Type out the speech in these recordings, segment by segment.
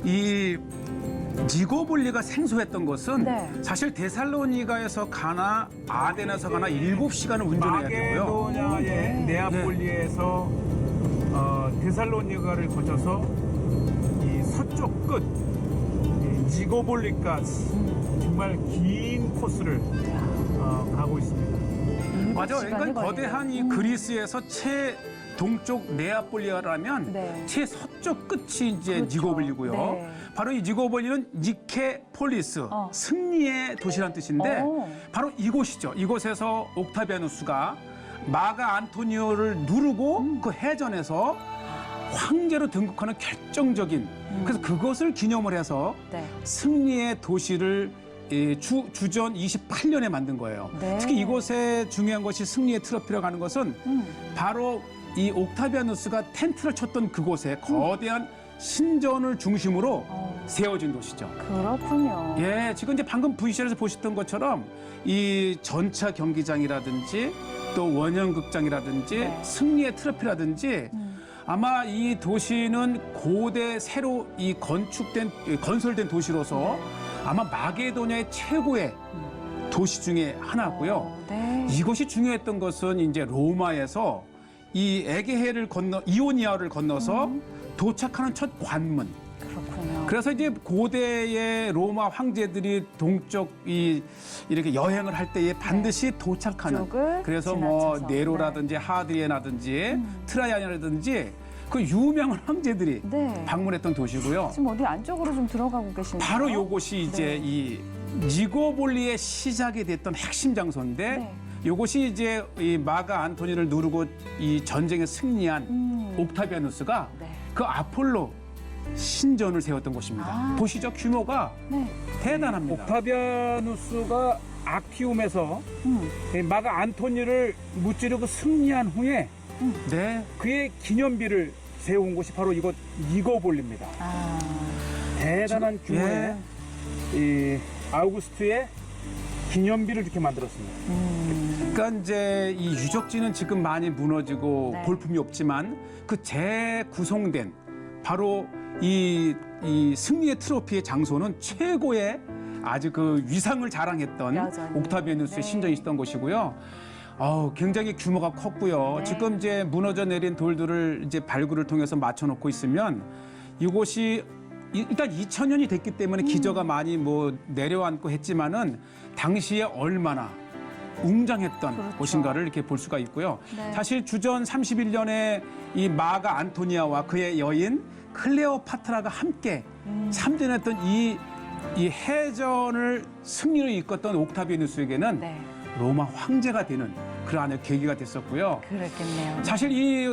이 니고볼리가 생소했던 것은 네. 사실 데살로니가에서 가나 아덴에서 가나 7시간을 운전해야 되고요. 마게도냐의 네아폴리에서 데살로니가를 거쳐서 이 서쪽 끝 이 니고볼리까지 정말 긴 코스를 가고 있습니다. 맞아요. 시간이 그러니까 걸리네요. 거대한 이 그리스에서 최동쪽 네아폴리라면 네. 최서쪽 끝이 이제 그렇죠. 니고볼리고요. 네. 바로 이 니고볼리는 니케폴리스, 승리의 도시란 뜻인데 바로 이곳이죠. 이곳에서 옥타비아누스가 마가 안토니오를 누르고 그 해전에서 황제로 등극하는 결정적인 그래서 그것을 기념을 해서 네. 승리의 도시를 주전 28년에 만든 거예요. 네. 특히 이곳에 중요한 것이 승리의 트로피라고 하는 것은 바로 이 옥타비아누스가 텐트를 쳤던 그곳에 거대한 신전을 중심으로 세워진 도시죠. 그렇군요. 예, 지금 이제 방금 VCR에서 보셨던 것처럼 이 전차 경기장이라든지 또 원형극장이라든지 네. 승리의 트로피라든지 아마 이 도시는 고대 새로 이 건설된 도시로서 아마 마게도냐의 최고의 도시 중에 하나고요. 네. 이것이 중요했던 것은 이제 로마에서 이 에게해를 건너 이오니아를 건너서 도착하는 첫 관문. 그렇군요. 그래서 이제 고대의 로마 황제들이 동쪽 이렇게 여행을 할 때에 반드시 도착하는. 쪽을 그래서 뭐 지나쳐서. 네로라든지 하드리에라든지 트라이안이라든지 그 유명한 황제들이 네. 방문했던 도시고요. 지금 어디 안쪽으로 좀 들어가고 계시네요. 바로 요것이 이제 네. 이 니고볼리의 시작이 됐던 핵심 장소인데 네. 요것이 이제 이 마가 안토니를 누르고 이 전쟁에 승리한 옥타비아누스가 네. 그 아폴로 신전을 세웠던 곳입니다. 아. 보시죠. 규모가 네. 대단합니다. 옥타비아누스가 아키움에서 음. 이 마가 안토니를 무찌르고 승리한 후에 네. 그의 기념비를 세운 곳이 바로 이곳 니고볼리입니다. 아. 대단한 규모의 이 아우구스트의 기념비를 이렇게 만들었습니다. 그러니까 이제 이 유적지는 지금 많이 무너지고 네. 볼품이 없지만 그 재구성된 바로 이 승리의 트로피의 장소는 최고의 아주 그 위상을 자랑했던 여전히. 옥타비아누스의 네. 신전이 있었던 곳이고요. 굉장히 규모가 컸고요. 네. 지금 이제 무너져 내린 돌들을 이제 발굴을 통해서 맞춰놓고 있으면 이곳이 일단 2000년이 됐기 때문에 기저가 많이 뭐 내려앉고 했지만은 당시에 얼마나 웅장했던 그렇죠. 곳인가를 이렇게 볼 수가 있고요. 네. 사실 주전 31년에 이 마가 안토니아와 그의 여인 클레오파트라가 함께 참전했던 이 해전을 승리로 이끌었던 옥타비아누스에게는 네. 로마 황제가 되는 그러한 계기가 됐었고요. 그랬겠네요. 사실 이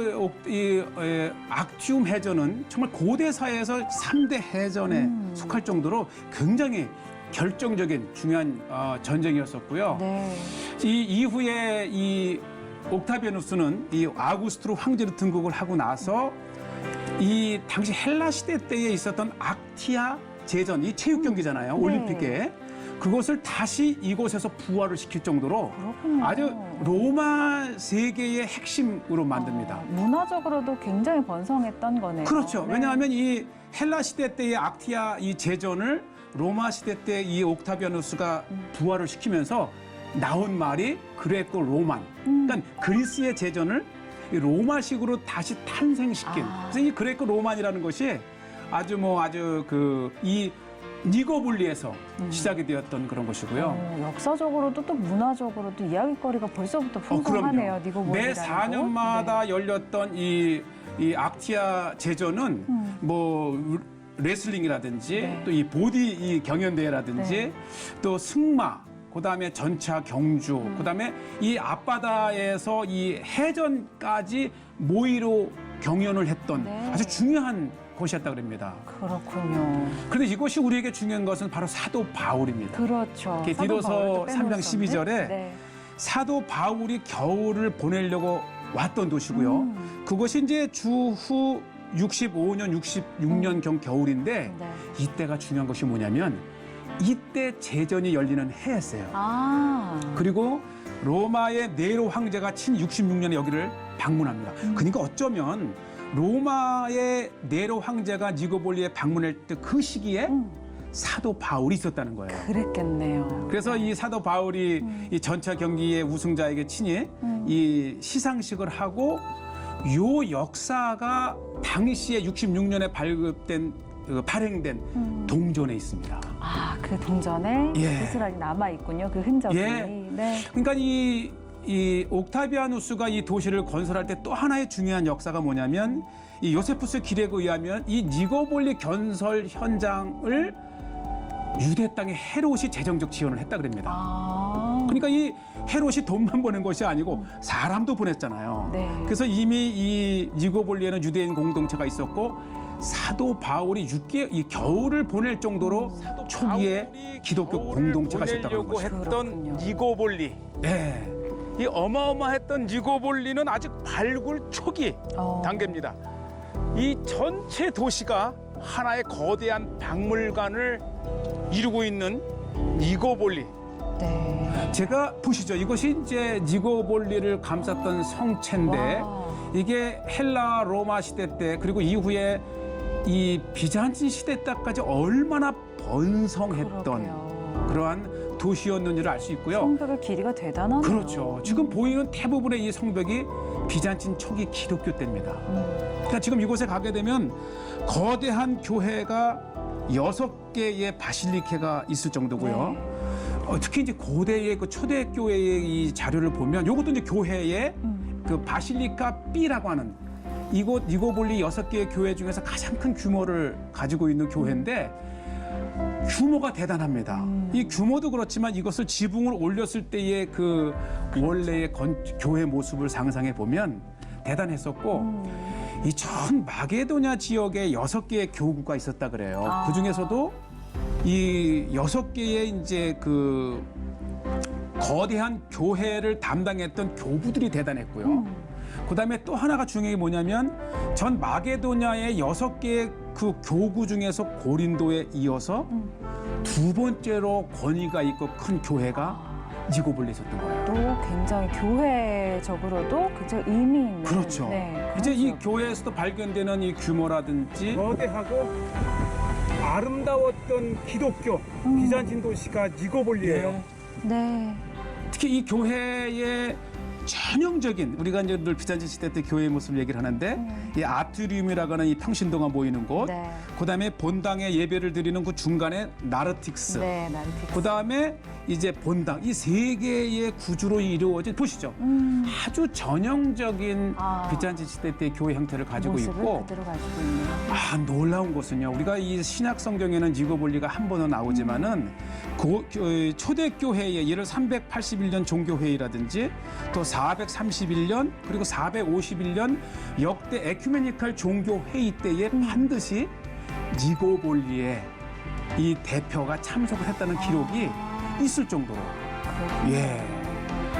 악티움 해전은 정말 고대 사회에서 3대 해전에 속할 정도로 굉장히 결정적인 중요한 전쟁이었었고요. 네. 이 이후에 이 옥타비아누스는 이 아우구스투스 황제로 등극을 하고 나서 이 당시 헬라 시대 때에 있었던 악티아 제전, 이 체육 경기잖아요. 네. 올림픽에. 그것을 다시 이곳에서 부활을 시킬 정도로 그렇군요. 아주 로마 세계의 핵심으로 만듭니다. 문화적으로도 굉장히 번성했던 거네요. 그렇죠. 네. 왜냐하면 이 헬라 시대 때의 악티아 이 제전을 로마 시대 때 이 옥타비아누스가 부활을 시키면서 나온 말이 그레코 로만. 그러니까 그리스의 제전을 이 로마식으로 다시 탄생시킨. 그래서 이 그레코 로만이라는 것이 아주 이 니고볼리에서 시작이 되었던 그런 것이고요. 역사적으로도 또 문화적으로도 이야기거리가 벌써부터 풍성하네요. 니고볼리라는 매 곳. 4년마다 네. 열렸던 이 악티아 제전은 뭐 레슬링이라든지 네. 또 이 보디 이 경연대회라든지 네. 또 승마, 그다음에 전차 경주, 그다음에 이 앞바다에서 이 해전까지 모의로 경연을 했던 네. 아주 중요한 곳이었다 그럽니다. 그렇군요. 그런데 이것이 우리에게 중요한 것은 바로 사도 바울입니다. 그렇죠. 이렇게 디도서 3장 12절에 네. 사도 바울이 겨울을 보내려고 왔던 도시고요. 그것이 이제 주후 65년, 66년경 겨울인데 네. 이때가 중요한 것이 뭐냐면 이때 제전이 열리는 해였어요. 아. 그리고 로마의 네로 황제가 친 66년에 여기를 방문합니다. 그러니까 어쩌면 로마의 네로 황제가 니고볼리에 방문할 때 그 시기에 사도 바울이 있었다는 거예요. 그랬겠네요. 그래서 이 사도 바울이 이 전차 경기의 우승자에게 친히 이 시상식을 하고 요 역사가 당시에 66년에 발행된 동전에 있습니다. 아, 그 동전에 예. 고스란히 남아 있군요. 그 흔적이. 예. 네. 그러니까 이 옥타비아누스가 이 도시를 건설할 때 또 하나의 중요한 역사가 뭐냐면 이 요세푸스 기렉에 의하면 이 니고볼리 건설 현장을 유대 땅의 헤롯이 재정적 지원을 했다 그럽니다. 아. 그러니까 이 헤롯이 돈만 보낸 것이 아니고 사람도 보냈잖아요. 네. 그래서 이미 이 니고볼리에는 유대인 공동체가 있었고 사도 바울이 이 겨울을 보낼 정도로 초기에 기독교 공동체가 있었다는 보내려고 거죠. 했던 그렇군요. 니고볼리. 네. 이 어마어마했던 니고볼리는 아직 발굴 초기 어. 단계입니다. 이 전체 도시가 하나의 거대한 박물관을 이루고 있는 니고볼리. 네. 제가 보시죠. 이것이 이제 니고볼리를 감쌌던 성체인데 와. 이게 헬라 로마 시대 때 그리고 이후에 이 비잔틴 시대 때까지 얼마나 번성했던 그러게요. 그러한 도시였는지를 알 수 있고요. 성벽의 길이가 대단하네요. 그렇죠. 지금 보이는 대부분의 이 성벽이 비잔틴 초기 기독교 때입니다. 그러니까 지금 이곳에 가게 되면 거대한 교회가 6개의 바실리케가 있을 정도고요. 네. 특히 이제 고대의 그 초대교회의 이 자료를 보면 이것도 이제 교회의 그 바실리카 B라고 하는 이곳 니고볼리 6개의 교회 중에서 가장 큰 규모를 가지고 있는 교회인데 규모가 대단합니다. 이 규모도 그렇지만 이것을 지붕을 올렸을 때의 그 원래의 교회 모습을 상상해 보면 대단했었고 이 전 마게도냐 지역에 6개의 교구가 있었다 그래요. 아. 그 중에서도 이 6개의 이제 그 거대한 교회를 담당했던 교부들이 대단했고요. 그다음에 또 하나가 중요한 게 뭐냐면 전 마게도냐의 6개의 그 교구 중에서 고린도에 이어서 두 번째로 권위가 있고 큰 교회가 니고볼리에 있었던 거예요. 또 굉장히 교회적으로도 굉장히 의미 있는. 그렇죠. 네, 이제 이 그렇죠. 교회에서도 발견되는 이 규모라든지 거대하고 아름다웠던 기독교 비잔틴 도시가 니고볼리예요. 네. 특히 이 교회의 전형적인 우리가 이제 늘 비잔틴 시대 때 교회의 모습을 얘기를 하는데 이 아트리움이라고 하는 이 평신도가 모이는 곳, 네. 그다음에 본당에 예배를 드리는 그 중간에 나르틱스, 네, 나르틱스. 그다음에 이제 본당 이 세 개의 구조로 이루어진 보시죠. 아주 전형적인 아. 비잔틴 시대 때 교회 형태를 가지고 모습을 있고 그대로 가지고 있네요. 아 놀라운 것은요. 우리가 이 신약 성경에는 니고볼리가 한 번은 나오지만은 초대 교회의 예를 381년 종교회의라든지 또 431년 그리고 451년 역대 에큐메니칼 종교회의 때에 반드시 니고볼리에 이 대표가 참석을 했다는 기록이 있을 정도로 예.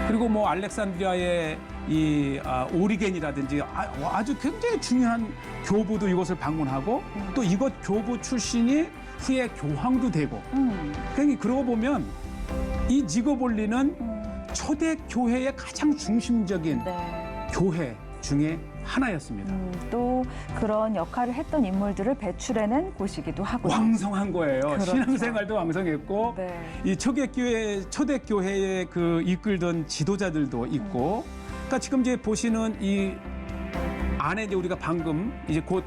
그리고 뭐 알렉산드리아의 이 오리겐이라든지 아주 굉장히 중요한 교부도 이곳을 방문하고 또 이곳 교부 출신이 후에 교황도 되고 그러니까 그러고 보면 이 니고볼리는 초대 교회의 가장 중심적인 네. 교회 중에 하나였습니다. 또 그런 역할을 했던 인물들을 배출해낸 곳이기도 하고요. 왕성한 거예요. 그렇죠. 신앙생활도 왕성했고 네. 이 초대 교회에 그 이끌던 지도자들도 있고, 그러니까 지금 이제 보시는 이 안에 이제 우리가 방금 이제 곧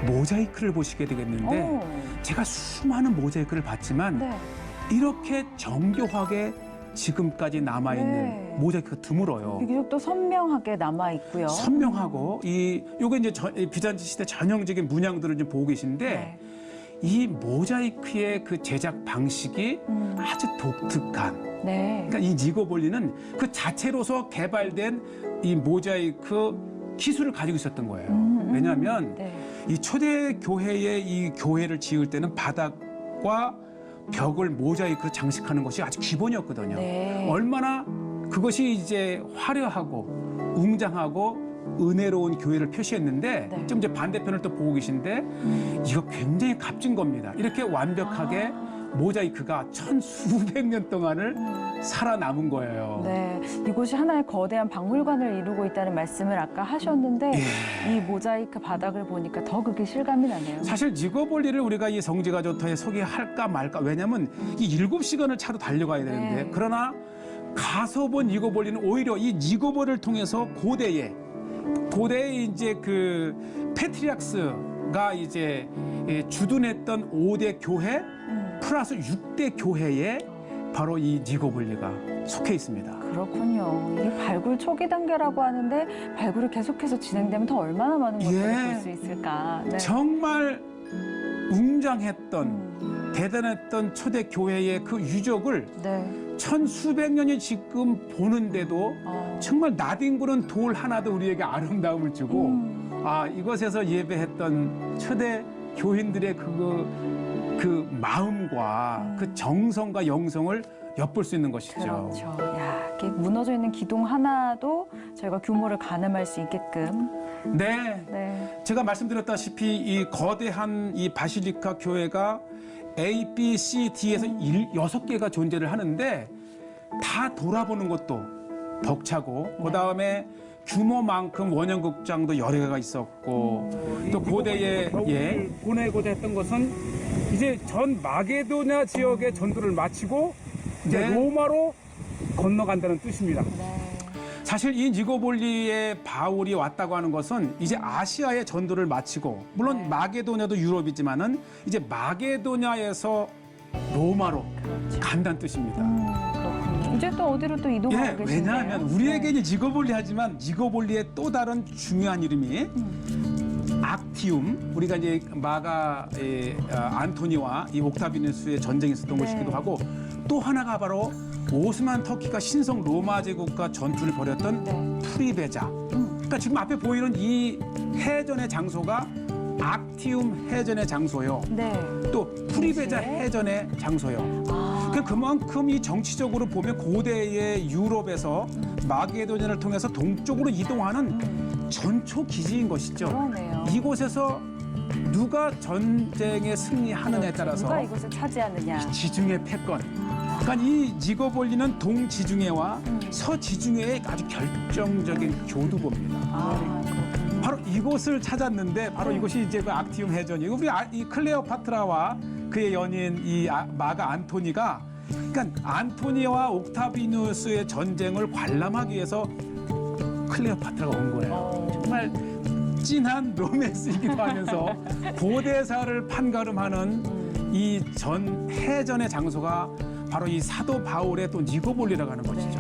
모자이크를 보시게 되겠는데, 오. 제가 수많은 모자이크를 봤지만 네. 이렇게 정교하게 지금까지 남아 있는 네. 모자이크가 드물어요. 비교적 또 선명하게 남아 있고요. 선명하고 요게 이제 비잔틴 시대 전형적인 문양들을 좀 보고 계신데. 네. 이 모자이크의 그 제작 방식이 아주 독특한. 네. 그러니까 이 니고볼리는 그 자체로서 개발된 이 모자이크 기술을 가지고 있었던 거예요. 왜냐하면 네. 이 초대 교회의 이 교회를 지을 때는 바닥과 벽을 모자이크로 장식하는 것이 아주 기본이었거든요. 네. 얼마나 그것이 이제 화려하고 웅장하고 은혜로운 교회를 표시했는데 네. 지금 이제 반대편을 또 보고 계신데 이거 굉장히 값진 겁니다. 이렇게 완벽하게 모자이크가 천수백 년 동안을 살아남은 거예요. 네, 이곳이 하나의 거대한 박물관을 이루고 있다는 말씀을 아까 하셨는데 이 모자이크 바닥을 보니까 더 그게 실감이 나네요. 사실 니고볼리를 우리가 이 성지가 좋다에 소개할까 말까. 왜냐면 이 7시간을 차로 달려가야 되는데 네. 그러나 가서 본 니고볼리는 오히려 이 니고볼을 통해서 고대에 이제 그 페트리악스가 이제 주둔했던 5대 교회 플러스 6대 교회에 바로 이 니고볼리가 속해 있습니다. 그렇군요. 이 발굴 초기 단계라고 하는데 발굴이 계속해서 진행되면 더 얼마나 많은 것들을 볼 수 있을까. 네. 정말 웅장했던 대단했던 초대 교회의 그 유적을 네. 천수백 년이 지금 보는데도 정말 낯익구는 돌 하나도 우리에게 아름다움을 주고 이것에서 예배했던 초대 교인들의 그 마음과 그 정성과 영성을 엿볼 수 있는 것이죠. 그렇죠. 야, 이렇게 무너져 있는 기둥 하나도 저희가 규모를 가늠할 수 있게끔. 네. 네. 제가 말씀드렸다시피 이 거대한 이 바실리카 교회가 A, B, C, D에서 6개가 존재를 하는데 다 돌아보는 것도 벅차고 그다음에 규모만큼 원형극장도 여러 개가 있었고 또 고대의 예. 보내고자 했던 것은 이제 전 마게도냐 지역의 전투를 마치고 이제 네. 로마로 건너간다는 뜻입니다. 사실 이 니고볼리에 바울이 왔다고 하는 것은 이제 아시아의 전도를 마치고 물론 마게도냐도 유럽이지만은 이제 마게도냐에서 로마로 간다는 뜻입니다. 그렇군요. 이제 또 어디로 또 이동하고 계신데요? 왜냐하면 우리에게 이제 니고볼리 하지만 니고볼리의 또 다른 중요한 이름이 악티움. 우리가 이제 마가 안토니와 이 옥타비누스의 전쟁이 있었던 것이기도 하고 또 하나가 바로 오스만 터키가 신성 로마 제국과 전투를 벌였던 프리베자. 그러니까 지금 앞에 보이는 이 해전의 장소가 악티움 해전의 장소요. 네. 또 프리베자 해전의 장소요. 그만큼 이 정치적으로 보면 고대의 유럽에서 마게도냐를 통해서 동쪽으로 이동하는 전초 기지인 것이죠. 그러네요. 이곳에서 누가 전쟁에 승리하느냐에 따라서 누가 이곳을 차지하느냐. 지중해 패권. 그러니까 이 니고볼리는 동지중해와 서지중해의 아주 결정적인 교두보입니다. 그렇군요. 바로 이곳을 찾았는데 바로 이곳이 이제 그 악티움 해전이고 우리 이 클레오파트라와 그의 연인 이 마가 안토니가 그러니까 안토니와 옥타비누스의 전쟁을 관람하기 위해서 클레오파트라가 온 거예요. 정말 찐한 로맨스이기도 하면서 고대사를 판가름하는 이 전 해전의 장소가 바로 이 사도 바울의 또 니고볼리라고 하는 것이죠.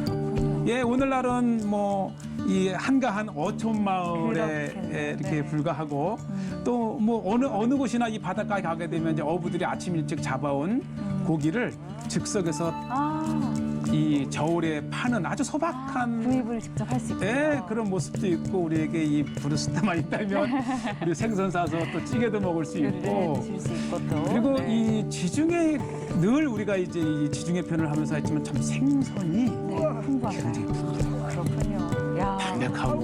그렇군요. 예, 오늘날은 뭐 이 한가한 어촌 마을에 그렇겠네요. 이렇게 네. 불과하고 또 뭐 어느 곳이나 이 바닷가에 가게 되면 이제 어부들이 아침 일찍 잡아온 고기를 즉석에서 이 저울에 파는 아주 소박한 구입을 직접 할 수 있고. 예, 그런 모습도 있고 우리에게 이 브루스타만 있다면 우리 생선 사서 또 찌개도 먹을 수 있고 드실 수 있고 또. 그리고 네. 이 지중해 늘 우리가 이제 이 지중해 편을 하면서 했지만 참 생선이 굉장히 그렇군요. 야, 담백하고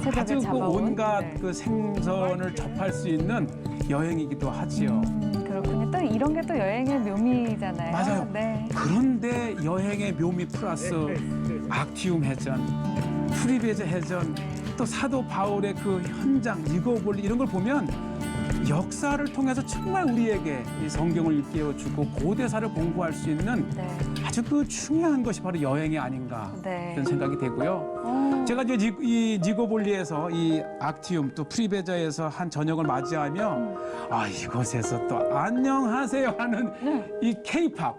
새벽에 아주 그 잡아온. 온갖 네. 그 생선을 접할 수 있는 여행이기도 하지요. 그렇군요. 또 이런 게 또 여행의 묘미잖아요. 맞아요. 네. 그런데 여행의 묘미 플러스 악티움 해전, 프리베제 해전, 또 사도 바울의 그 현장, 니고볼리 이런 걸 보면 역사를 통해서 정말 우리에게 이 성경을 일깨워주고 고대사를 공부할 수 있는 네. 아주 그 중요한 것이 바로 여행이 아닌가 네. 이런 생각이 되고요. 제가 이제 이 니고볼리에서 이 악티움 또 프리베자에서 한 저녁을 맞이하며 이곳에서 또 안녕하세요 하는 이 케이팝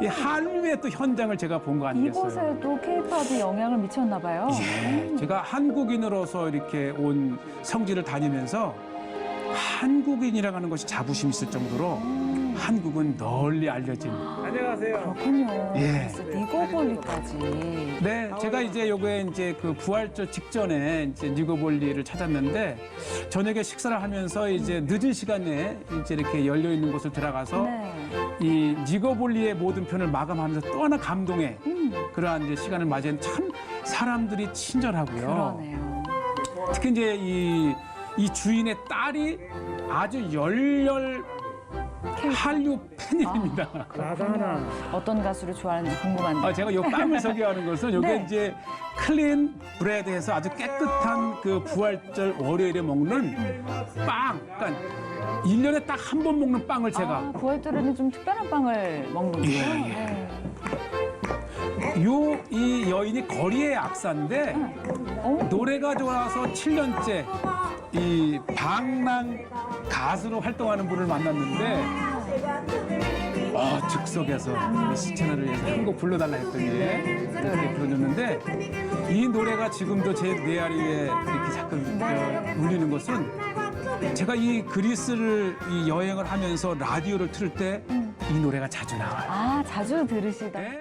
이 한류의 또 현장을 제가 본 거 아니겠어요? 이곳에도 케이팝이 영향을 미쳤나 봐요. 예, 제가 한국인으로서 이렇게 온 성지를 다니면서 한국인이라고 하는 것이 자부심 있을 정도로 한국은 널리 알려진. 안녕하세요. 그렇군요. 예. 그래서 니고볼리까지. 네, 제가 이제 요게 이제 그 부활절 직전에 이제 니고볼리를 찾았는데 저녁에 식사를 하면서 이제 늦은 시간에 이제 이렇게 열려 있는 곳을 들어가서 네. 이 니고볼리의 모든 편을 마감하면서 또 하나 감동의 그러한 이제 시간을 맞이한 참 사람들이 친절하고요. 그러네요. 특히 이제 이 주인의 딸이 아주 한류 팬입니다. 라다나. 어떤 가수를 좋아하는지 궁금한데. 제가 이 빵을 소개하는 것은 이게 네. 이제 클린 브레드에서 아주 깨끗한 그 부활절 월요일에 먹는 빵. 그러니까 1년에 딱 한 번 먹는 빵을 제가 부활절에는 좀 특별한 빵을 먹는군요. 예, 예. 네. 이 여인이 거리의 악사인데 노래가 좋아서 7년째 이 방랑 가수로 활동하는 분을 만났는데 즉석에서 이 시체나를 위해서 한 곡 불러달라 했더니 그렇게 불러줬는데 이 노래가 지금도 제 뇌아리에 이렇게 자꾸 울리는 것은 제가 이 그리스를 이 여행을 하면서 라디오를 틀을 때 이 노래가 자주 나와요. 자주 들으시다. 네.